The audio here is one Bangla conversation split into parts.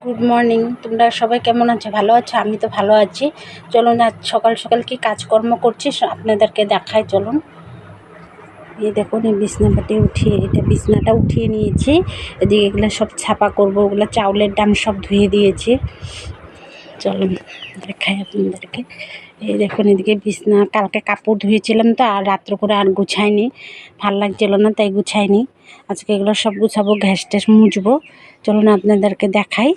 Good morning. তোমরা সবাই কেমন আছো? ভালো আছো? আমি তো ভালো আছি। চলুন আজ সকাল সকাল কি কাজকর্ম করছি আপনাদেরকে দেখাই। চলুন, এই দেখুন, এই বিছনাপাটি উঠিয়ে, এটা বিছনাটা উঠিয়ে নিয়েছি। এদিকে এগুলো সব ছাপা করব, ওগুলো চাউলের ডান সব ধুয়ে দিয়েছি। চলুন দেখাই আপনাদেরকে। এই দেখুন, এদিকে বিছনা, কালকে কাপড় ধুয়েছিলাম তো, আর রাত্র করে আর গুছাইনি, ভাল লাগছিল না তাই গুছাইনি। আজকে এগুলো সব গুছাবো, গ্যাস ট্যাস মুছবো। চলুন আপনাদেরকে দেখাই,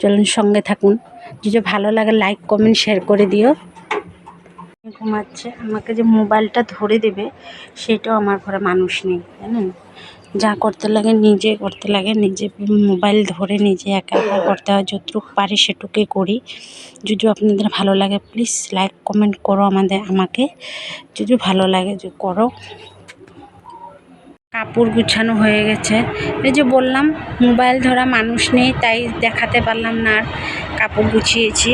চলুন সঙ্গে থাকুন। যদি ভালো লাগে লাইক কমেন্ট শেয়ার করে দিও। ঘুমাচ্ছে, আমাকে যে মোবাইলটা ধরে দেবে সেটাও আমার ঘরে মানুষ নেই, জানেন। যা করতে লাগে নিজে করতে লাগে, নিজে মোবাইল ধরে নিজে একা একা করতে হয়। যতটুকু পারি সেটুকুই করি। যদি আপনাদের ভালো লাগে প্লিজ লাইক কমেন্ট করো আমাকে, যদি ভালো লাগে যে করো। কাপড় গুছানো হয়ে গেছে। এই যে বললাম মোবাইল ধরা মানুষ নেই তাই দেখাতে পারলাম না। আর কাপড় গুছিয়েছি,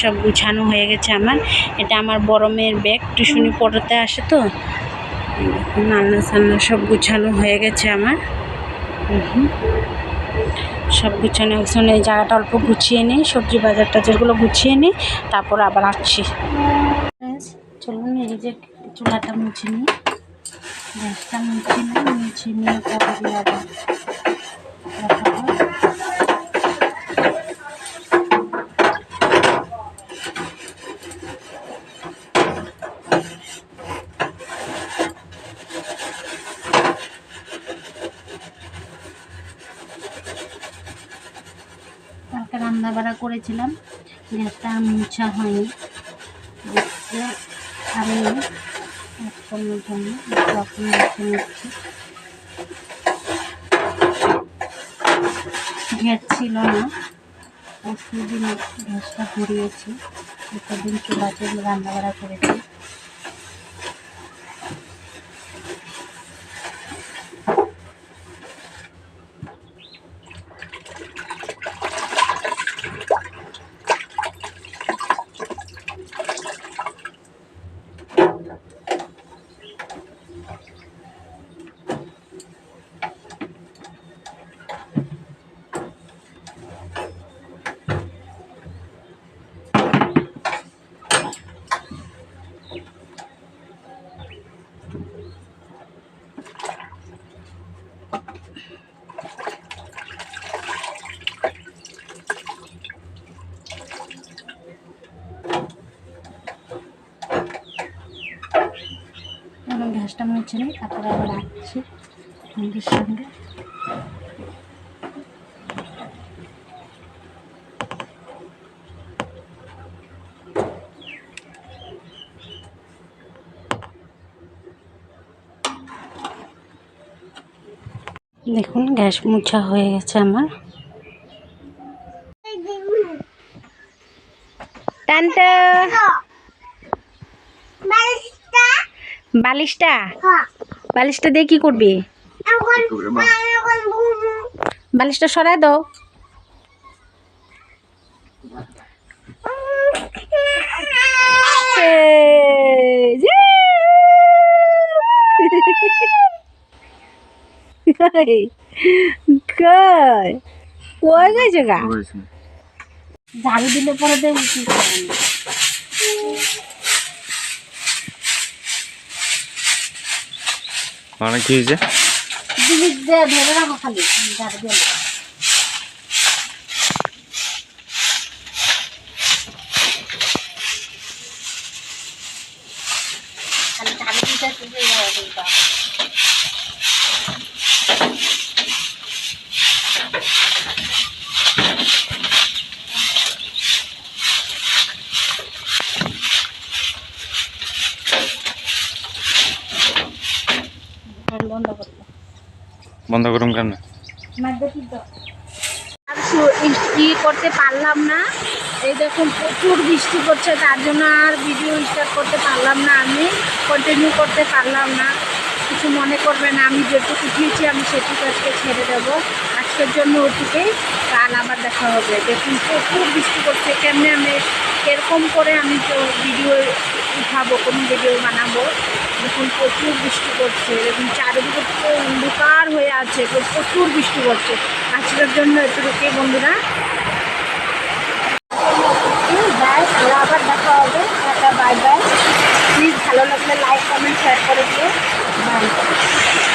সব গুছানো হয়ে গেছে আমার। এটা আমার বড় মেয়ের ব্যাগ, টিউশনি পড়াতে আসে তো। রান্না সান্না সব গুছানো হয়ে গেছে আমার। সব গুছানো একজন, এই জায়গাটা অল্প গুছিয়ে নিই, সবজি বাজার টাজারগুলো গুছিয়ে নিই, তারপর আবার আসছি। চলুন, এই যে চুলাটা মুছে নিই, গ্যাসটা মুছে নিয়ে তারপরে আবার কালকে রান্না বাড়া করেছিলাম, গ্যাসটা মুছা হয়নি, আমি একটুর জন্য যখন মুছে নিচ্ছি। গ্যাস ছিল না, পরশুদিন গ্যাসটা ভরিয়েছি, প্রতিদিন চুলাতে রান্না বাড়া করেছি। গ্যাসটা মুছে নিই, তারপরে আবার আসছি আপনাদের সঙ্গে। দেখুন গ্যাস মুছা হয়ে গেছে আমার। টানটা বালিশটা বালিশটা দিয়ে কি করবি? বালিশটা সরাই দাও। কই গেছে গা? ঝাড়ু দিলে পরে দেব কি মানে কি হয়েছে? জিনিস দিয়ে ধরে রাখো, খালি ঝাড়ু দিয়ে খালি ঝাড়ু দিতে বন্ধ করুন কেন? করতে পারলাম না। এই দেখুন প্রচুর বৃষ্টি করছে, তার জন্য আর ভিডিও স্টার্ট করতে পারলাম না, আমি কন্টিনিউ করতে পারলাম না। কিছু মনে করবে না, আমি যেটুকু উঠিয়েছি আমি সেটুকু আজকে ছেড়ে দেবো। আজকের জন্য ওটুকুই, কাল আবার দেখা হবে। দেখুন প্রচুর বৃষ্টি করছে, কেমনে আমি এরকম করে আমি তো ভিডিও উঠাবো, কোনো ভিডিও বানাবো, দেখুন প্রচুর বৃষ্টি পড়ছে, দেখুন চারিদিকে পুরো অন্ধকার হয়ে আছে, প্রচুর বৃষ্টি পড়ছে। আজকের জন্য একটু রুকে বন্ধুরা, বাই, আবার দেখা হবে, একটা বাই বাই। প্লিজ ভালো লাগলে লাইক কমেন্ট শেয়ার করে দিও। বাই।